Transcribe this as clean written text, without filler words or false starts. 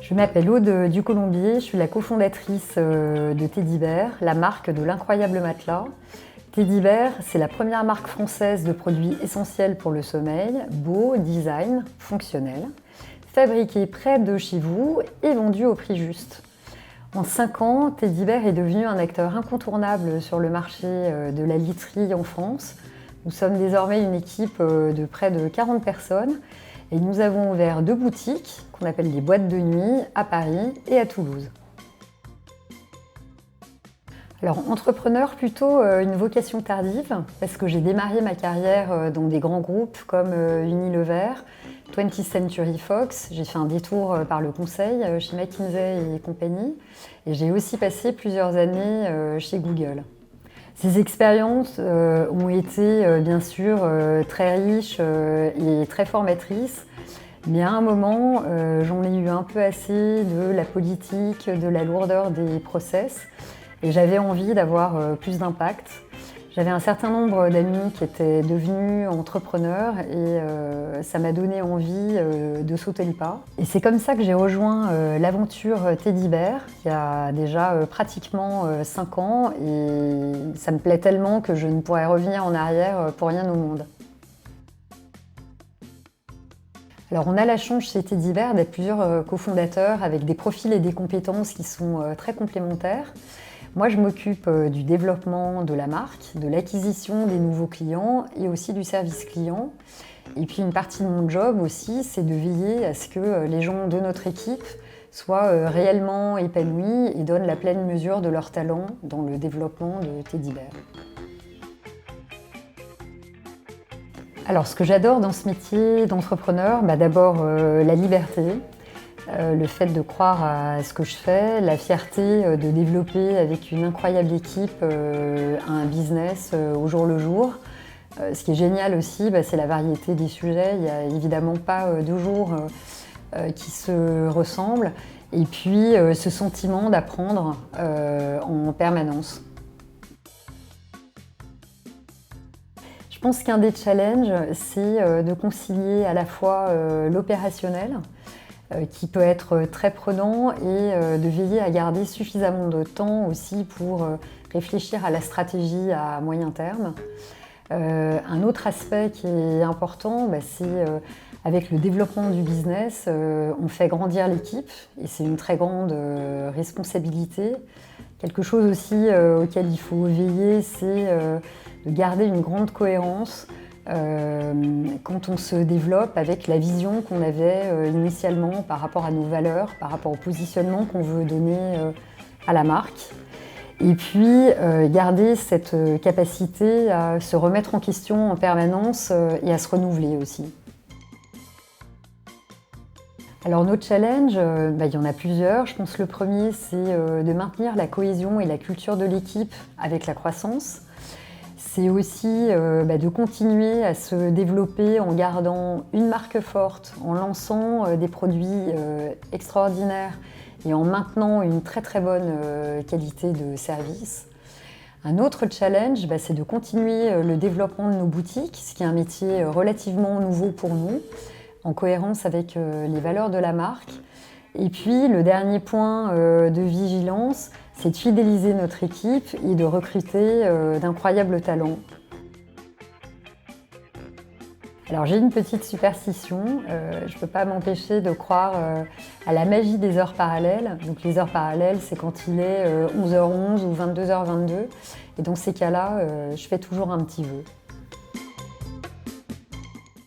Je m'appelle Aude Ducolombier, je suis la cofondatrice de Teddy Bear, la marque de l'incroyable matelas. Teddy Bear, c'est la première marque française de produits essentiels pour le sommeil, beau, design, fonctionnel, fabriqué près de chez vous et vendu au prix juste. En 5 ans, Teddy Bear est devenu un acteur incontournable sur le marché de la literie en France. Nous sommes désormais une équipe de près de 40 personnes et nous avons ouvert 2 boutiques qu'on appelle les boîtes de nuit à Paris et à Toulouse. Alors, entrepreneur, plutôt une vocation tardive, parce que j'ai démarré ma carrière dans des grands groupes comme Unilever, 20th Century Fox. J'ai fait un détour par le conseil chez McKinsey et compagnie. Et j'ai aussi passé plusieurs années chez Google. Ces expériences ont été bien sûr très riches et très formatrices. Mais à un moment, j'en ai eu un peu assez de la politique, de la lourdeur des process. Et j'avais envie d'avoir plus d'impact. J'avais un certain nombre d'amis qui étaient devenus entrepreneurs et ça m'a donné envie de sauter le pas. Et c'est comme ça que j'ai rejoint l'aventure Teddy Bear, il y a déjà pratiquement 5 ans. Et ça me plaît tellement que je ne pourrais revenir en arrière pour rien au monde. Alors on a la chance chez Teddy Bear d'être plusieurs cofondateurs avec des profils et des compétences qui sont très complémentaires. Moi, je m'occupe du développement de la marque, de l'acquisition des nouveaux clients et aussi du service client. Et puis une partie de mon job aussi, c'est de veiller à ce que les gens de notre équipe soient réellement épanouis et donnent la pleine mesure de leur talent dans le développement de Teddy Bear. Alors, ce que j'adore dans ce métier d'entrepreneur, d'abord la liberté. Le fait de croire à ce que je fais, la fierté de développer avec une incroyable équipe un business au jour le jour. Ce qui est génial aussi, c'est la variété des sujets. Il n'y a évidemment pas 2 jours qui se ressemblent. Et puis ce sentiment d'apprendre en permanence. Je pense qu'un des challenges, c'est de concilier à la fois l'opérationnel, qui peut être très prenant, et de veiller à garder suffisamment de temps aussi pour réfléchir à la stratégie à moyen terme. Un autre aspect qui est important, c'est avec le développement du business, on fait grandir l'équipe et c'est une très grande responsabilité. Quelque chose aussi auquel il faut veiller, c'est de garder une grande cohérence quand on se développe avec la vision qu'on avait initialement par rapport à nos valeurs, par rapport au positionnement qu'on veut donner à la marque. Et puis garder cette capacité à se remettre en question en permanence et à se renouveler aussi. Alors nos challenges, il y en a plusieurs. Je pense que le premier, c'est de maintenir la cohésion et la culture de l'équipe avec la croissance. C'est aussi de continuer à se développer en gardant une marque forte, en lançant des produits extraordinaires et en maintenant une très très bonne qualité de service. Un autre challenge, c'est de continuer le développement de nos boutiques, ce qui est un métier relativement nouveau pour nous, en cohérence avec les valeurs de la marque. Et puis le dernier point de vigilance, c'est de fidéliser notre équipe et de recruter d'incroyables talents. Alors j'ai une petite superstition, je ne peux pas m'empêcher de croire à la magie des heures parallèles. Donc les heures parallèles, c'est quand il est 11h11 ou 22h22. Et dans ces cas-là, je fais toujours un petit vœu.